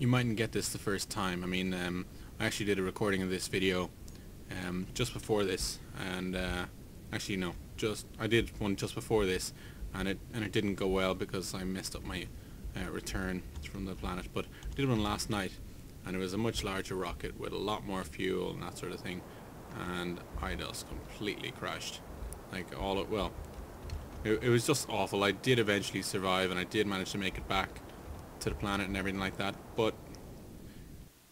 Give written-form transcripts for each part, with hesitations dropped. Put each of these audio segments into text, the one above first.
You mightn't get this the first time. I mean, I actually did a recording of this video just before this, and actually no, I did one just before this, and it didn't go well because I messed up my return from the planet. But I did one last night, and it was a much larger rocket with a lot more fuel and that sort of thing, and I just completely crashed. Like it was just awful. I did eventually survive, and I did manage to make it back to the planet and everything like that, but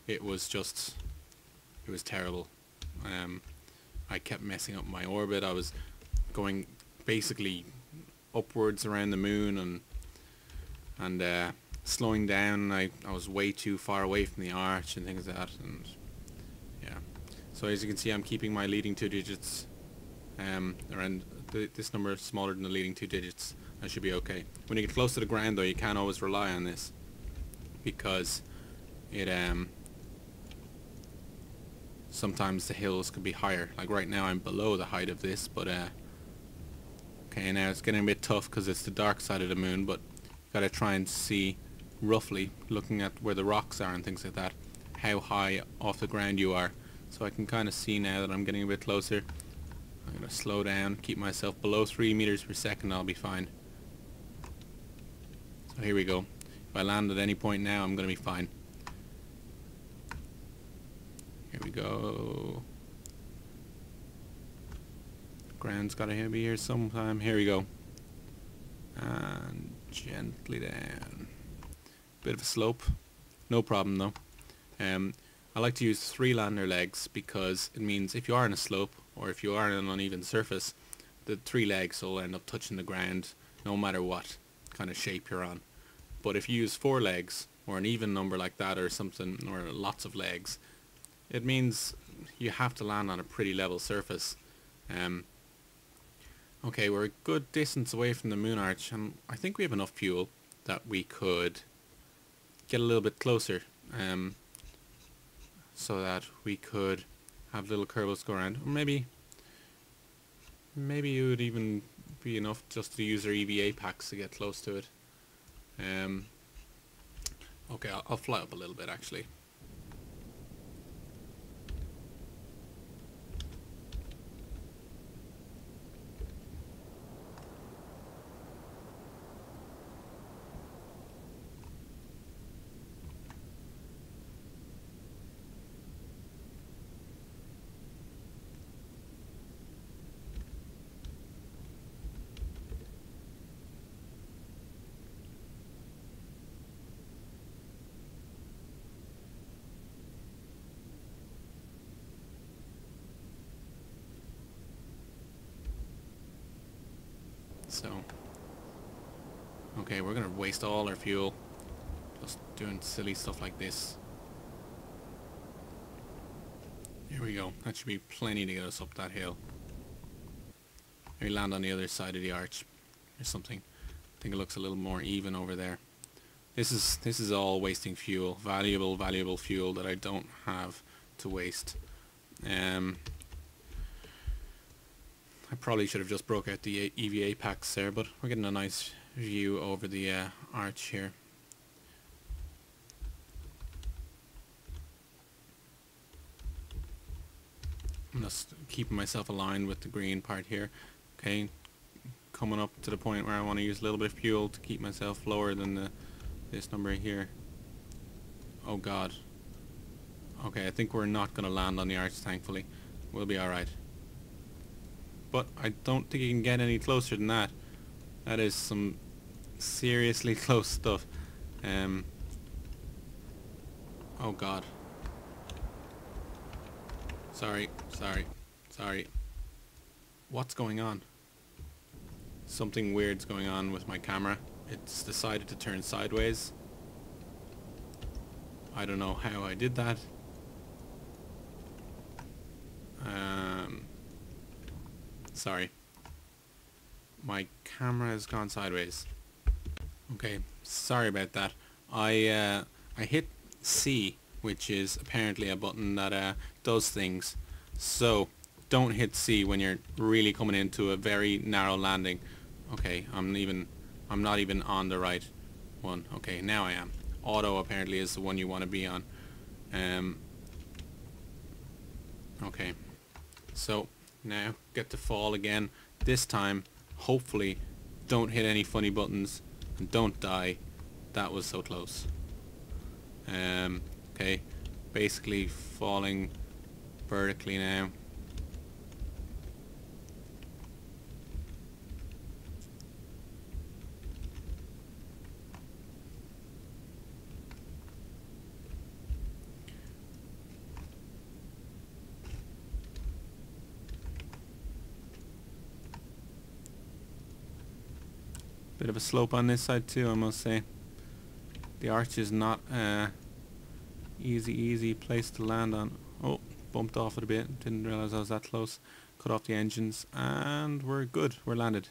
it was terrible. I kept messing up my orbit. I was going basically upwards around the moon and slowing down. I was way too far away from the arch and things like that, and yeah. So as you can see, I'm keeping my leading two digits around this number smaller than the leading two digits. I should be okay. When you get close to the ground though, you can't always rely on this, because it sometimes the hills could be higher. Like right now I'm below the height of this, but okay, now it's getting a bit tough because it's the dark side of the moon, but you gotta try and see roughly, looking at where the rocks are and things like that, how high off the ground you are. So I can kind of see now that I'm getting a bit closer. I'm gonna slow down, keep myself below 3 meters per second, I'll be fine. So here we go. If I land at any point now, I'm gonna be fine. Here we go. Ground's gotta be here sometime. Here we go. And gently down. Bit of a slope. No problem though. I like to use 3 lander legs because it means if you are on a slope or if you are on an uneven surface, the 3 legs will end up touching the ground no matter what kind of shape you're on. But if you use 4 legs or an even number like that or something, or lots of legs, it means you have to land on a pretty level surface. Okay, we're a good distance away from the moon arch, and I think we have enough fuel that we could get a little bit closer, so that we could have little Kerbals go around. Or maybe it would even be enough just to use our EVA packs to get close to it. Okay, I'll fly up a little bit actually. So, okay, we're gonna waste all our fuel just doing silly stuff like this. Here we go. That should be plenty to get us up that hill. Maybe land on the other side of the arch or something. I think it looks a little more even over there. This is all wasting fuel, valuable fuel that I don't have to waste. I probably should have just broke out the EVA packs there, but we're getting a nice view over the arch here. I'm just keeping myself aligned with the green part here. Okay, coming up to the point where I want to use a little bit of fuel to keep myself lower than this number here. Oh god. Okay, I think we're not going to land on the arch, thankfully. We'll be alright. But I don't think you can get any closer than that. That is some seriously close stuff. Oh god. Sorry. What's going on? Something weird's going on with my camera. It's decided to turn sideways. I don't know how I did that. Sorry. My camera has gone sideways. Okay, sorry about that. I hit C, which is apparently a button that does things. So don't hit C when you're really coming into a very narrow landing. Okay, I'm not even on the right one. Okay, now I am. auto apparently is the one you want to be on. Okay, so now get to fall again. This time, hopefully, don't hit any funny buttons and don't die. That was so close. Okay, basically falling vertically now. Bit of a slope on this side too, I must say. The arch is not easy place to land on. Oh, bumped off it a bit. Didn't realize I was that close. Cut off the engines and we're good. We're landed.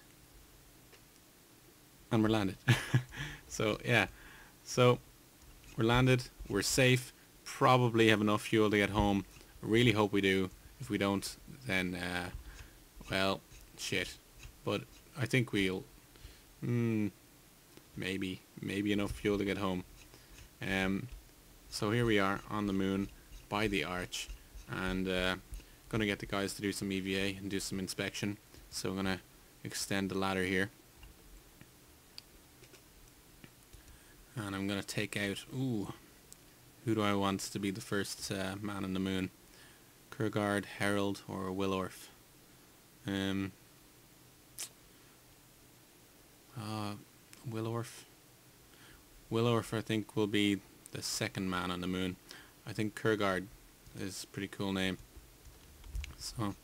And we're landed. So yeah. So we're landed. We're safe. Probably have enough fuel to get home. Really hope we do. If we don't, then well, shit. But I think we'll maybe enough fuel to get home. So here we are on the moon by the arch, and gonna get the guys to do some EVA and do some inspection. So I'm gonna extend the ladder here, and I'm gonna take out, who do I want to be the first man on the moon? Kurgard, Herald, or Willorf? Willorf. Willorf, I think, will be the second man on the moon. I think Kurgard is a pretty cool name. So I'm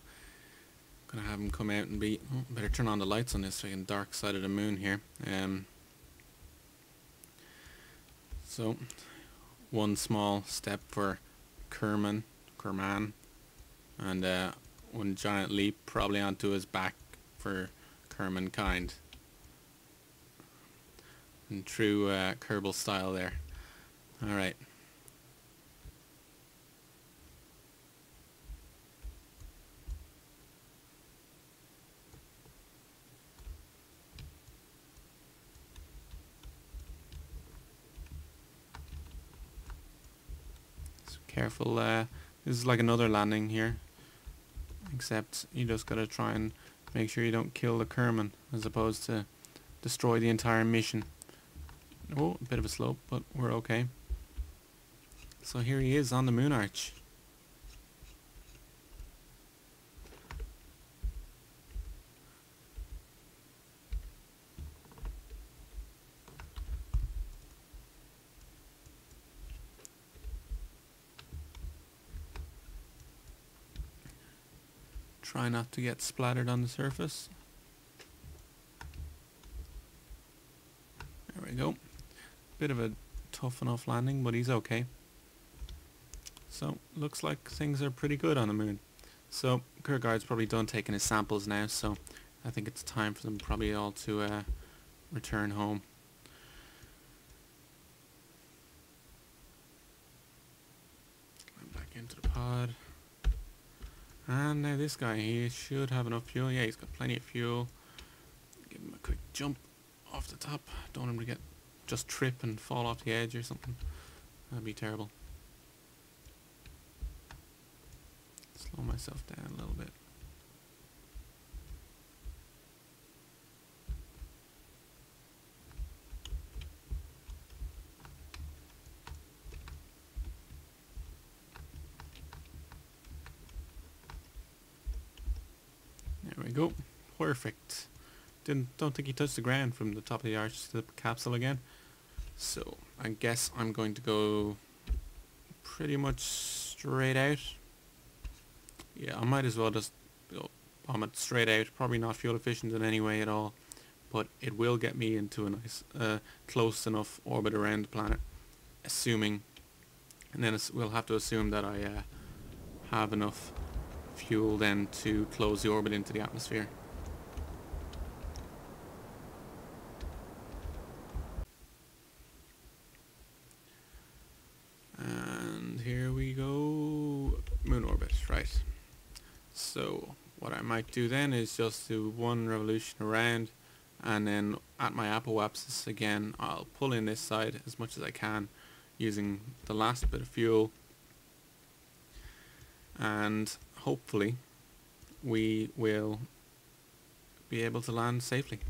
gonna have him come out and be. Oh, better turn on the lights on this freaking dark side of the moon here. So one small step for Kerman, and one giant leap probably onto his back for Kerman kind. In true Kerbal style there. Alright. So careful, this is like another landing here. Except you just gotta try and make sure you don't kill the Kerman as opposed to destroy the entire mission. Oh, a bit of a slope, but we're okay. So here he is on the moon arch. Try not to get splattered on the surface. There we go. Bit of a tough enough landing, but he's okay. So looks like things are pretty good on the moon. So Kurgard's probably done taking his samples now, so I think it's time for them probably all to return home. Climb back into the pod. And now this guy, he should have enough fuel. Yeah, he's got plenty of fuel. Give him a quick jump off the top. Don't want him to just trip and fall off the edge or something. That'd be terrible. Slow myself down a little bit. There we go. Perfect. Don't think he touched the ground from the top of the arch to the capsule again. So I guess I'm going to go pretty much straight out. Yeah, I might as well just bomb it straight out. Probably not fuel efficient in any way at all, but it will get me into a nice close enough orbit around the planet, assuming, and then we'll have to assume that I have enough fuel then to close the orbit into the atmosphere. And here we go, moon orbit, right. So what I might do then is just do one revolution around and then at my apoapsis again I'll pull in this side as much as I can using the last bit of fuel, and hopefully we will be able to land safely.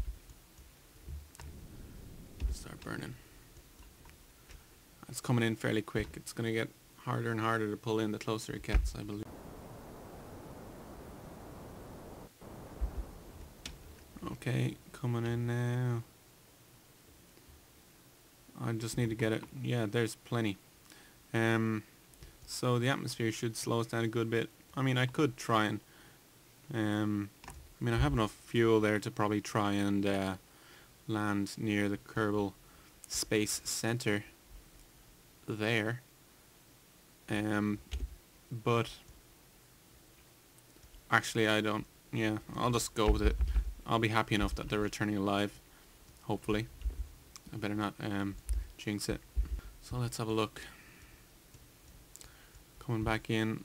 Start burning. It's coming in fairly quick. It's going to get harder and harder to pull in the closer it gets, I believe. Okay, coming in now. I just need to get it. Yeah, there's plenty. So the atmosphere should slow us down a good bit. I mean, I could try and I mean, I have enough fuel there to probably try and land near the Kerbal Space Center there. But actually I don't. Yeah, I'll just go with it. I'll be happy enough that they're returning alive, hopefully. I better not jinx it. So let's have a look. Coming back in.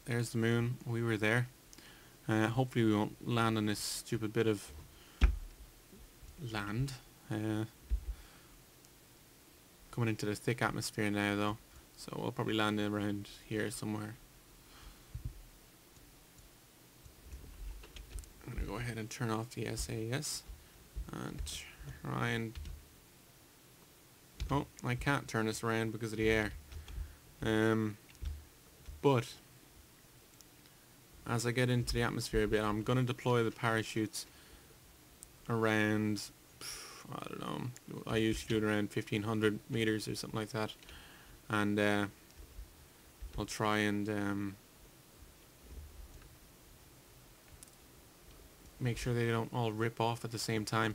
There's the moon. We were there. Hopefully we won't land on this stupid bit of land. Coming into the thick atmosphere now though, so we'll probably land around here somewhere. I'm going to go ahead and turn off the SAS and try and... Oh, I can't turn this around because of the air. But as I get into the atmosphere a bit, I'm going to deploy the parachutes around, I don't know, I usually do it around 1500 meters or something like that, and I'll try and make sure they don't all rip off at the same time,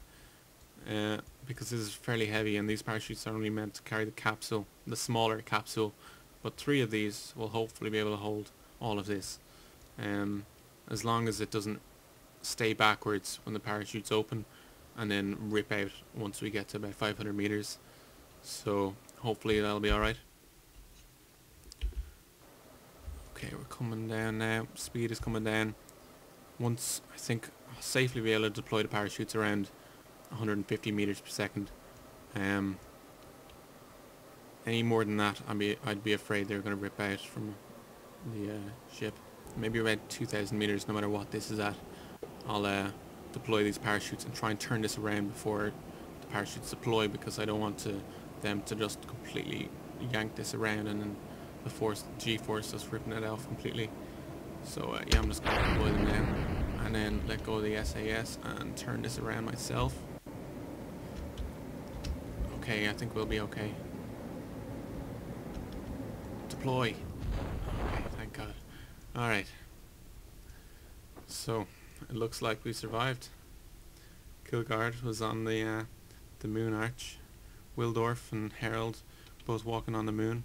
because this is fairly heavy and these parachutes are only meant to carry the capsule, the smaller capsule, but 3 of these will hopefully be able to hold all of this, as long as it doesn't stay backwards when the parachute's open and then rip out once we get to about 500 meters. So hopefully that'll be alright. Okay, we're coming down now. Speed is coming down. Once I think I'll safely be able to deploy the parachutes around 150 meters per second. Any more than that, I'd be afraid they're going to rip out from the ship. Maybe about 2,000 meters, no matter what this is at. I'll deploy these parachutes and try and turn this around before the parachutes deploy, because I don't want them to just completely yank this around and then the G-force just ripping it off completely. So yeah, I'm just going to deploy them now and then let go of the SAS and turn this around myself. Okay, I think we'll be okay. Deploy. Okay, thank God. Alright. So it looks like we survived. Kilgard was on the moon arch. Wildorf and Harold both walking on the moon.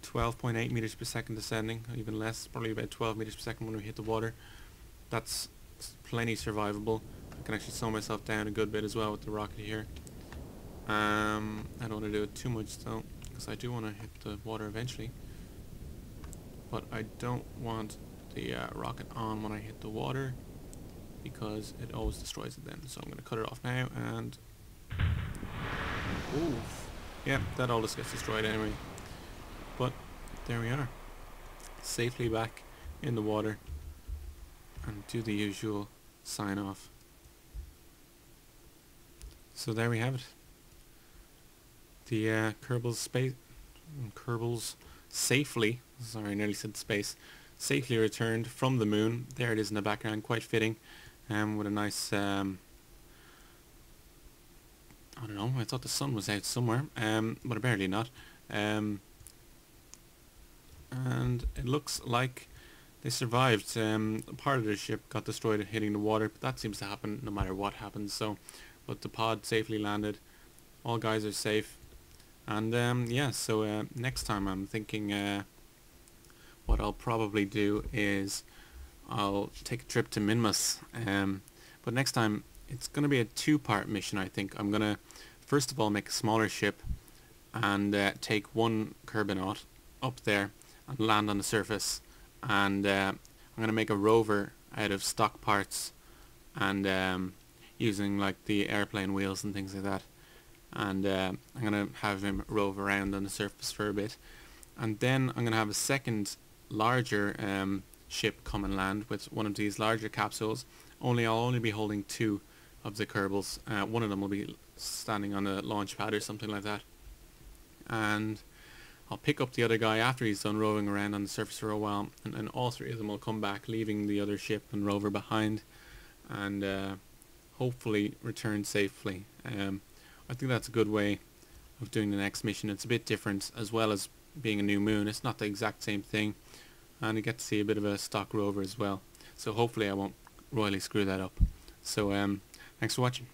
12.8 meters per second descending, even less, probably about 12 meters per second when we hit the water. That's plenty survivable. I can actually slow myself down a good bit as well with the rocket here. I don't want to do it too much though, because I do want to hit the water eventually. But I don't want the rocket on when I hit the water, because it always destroys it then. So I'm going to cut it off now and... Ooh. Yeah, that all just gets destroyed anyway. But there we are. Safely back in the water and do the usual sign off. So there we have it. The Kerbals safely, sorry, I nearly said space, safely returned from the moon. There it is in the background, quite fitting, with a nice, I don't know, I thought the sun was out somewhere, but apparently not. And it looks like they survived. Part of the ship got destroyed hitting the water, but that seems to happen no matter what happens. So, but the pod safely landed. All guys are safe. And yeah, so next time I'm thinking what I'll probably do is I'll take a trip to Minmus. But next time it's going to be a 2-part mission, I think. I'm going to first of all make a smaller ship and take one Kerbinaut up there and land on the surface, and I'm going to make a rover out of stock parts and using like the airplane wheels and things like that. And I'm going to have him rove around on the surface for a bit. And then I'm going to have a second larger ship come and land with one of these larger capsules. I'll only be holding 2 of the Kerbals. One of them will be standing on a launch pad or something like that. And I'll pick up the other guy after he's done roving around on the surface for a while, and then all 3 of them will come back, leaving the other ship and rover behind, and hopefully return safely. I think that's a good way of doing the next mission. It's a bit different, as well as being a new moon. It's not the exact same thing, and you get to see a bit of a stock rover as well. So hopefully I won't royally screw that up. So thanks for watching.